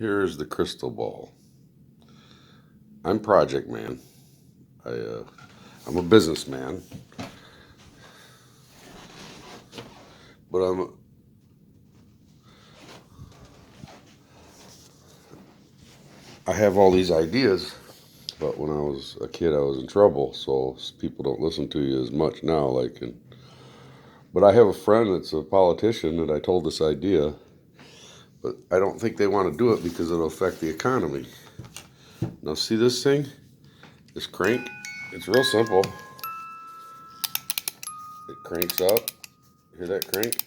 Here's the crystal ball. I'm Project Man. I'm a businessman, but I have all these ideas. But when I was a kid, I was in trouble, so people don't listen to you as much now. But I have a friend that's a politician that I told this idea, but I don't think they want to do it because it'll affect the economy. Now, see this thing? This crank? It's real simple. It cranks up. Hear that crank?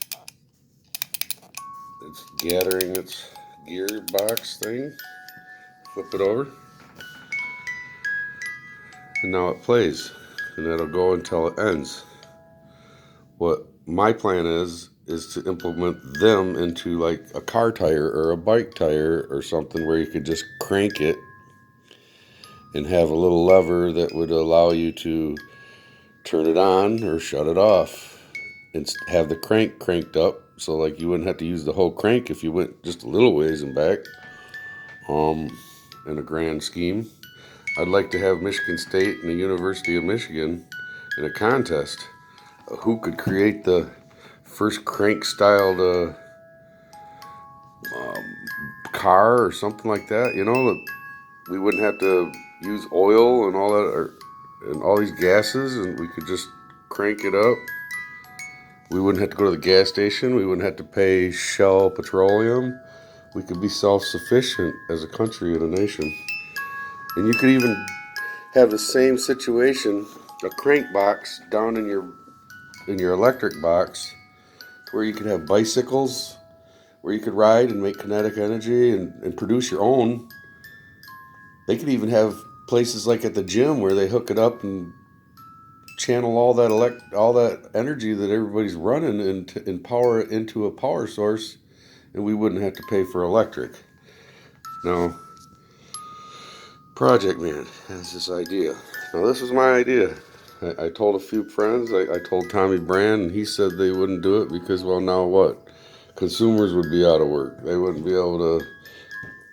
It's gathering its gearbox thing. Flip it over. And now it plays. And that'll go until it ends. What my plan is to implement them into like a car tire or a bike tire or something where you could just crank it and have a little lever that would allow you to turn it on or shut it off and have the crank cranked up, so like you wouldn't have to use the whole crank if you went just a little ways and back. In a grand scheme, I'd like to have Michigan State and the University of Michigan in a contest who could create the first crank styled car or something like that. We wouldn't have to use oil and all that and all these gases, and we could just crank it up. We wouldn't have to go to the gas station. We wouldn't have to pay Shell Petroleum. We could be self-sufficient as a country and a nation. And you could even have the same situation, a crank box down in your electric box, where you could have bicycles, where you could ride and make kinetic energy and produce your own. They could even have places like at the gym where they hook it up and channel all that energy that everybody's running and power it into a power source, and we wouldn't have to pay for electric. Now, Project Man has this idea. Now, this was my idea. I told a few friends. I told Tommy Brand, and he said they wouldn't do it because, well, now what? Consumers would be out of work. They wouldn't be able to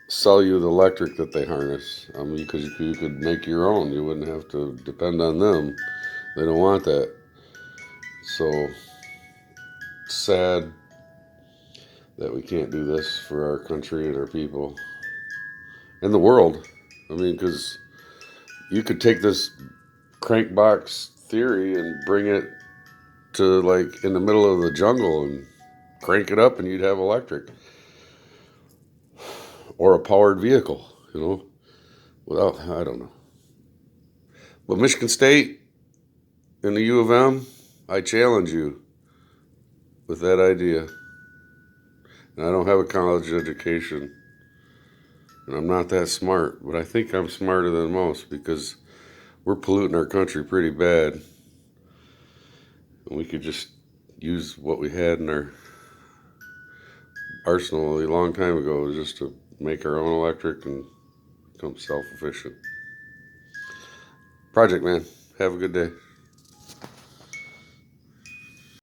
sell you the electric that they harness. I mean, because you could make your own. You wouldn't have to depend on them. They don't want that. So sad that we can't do this for our country and our people and the world. I mean, because you could take this crank box theory and bring it to like in the middle of the jungle and crank it up and you'd have electric or a powered vehicle, without, I don't know. But Michigan State and the U of M, I challenge you with that idea. And I don't have a college education, and I'm not that smart, but I think I'm smarter than most because we're polluting our country pretty bad. And we could just use what we had in our arsenal a long time ago just to make our own electric and become self-efficient. Project Man, have a good day.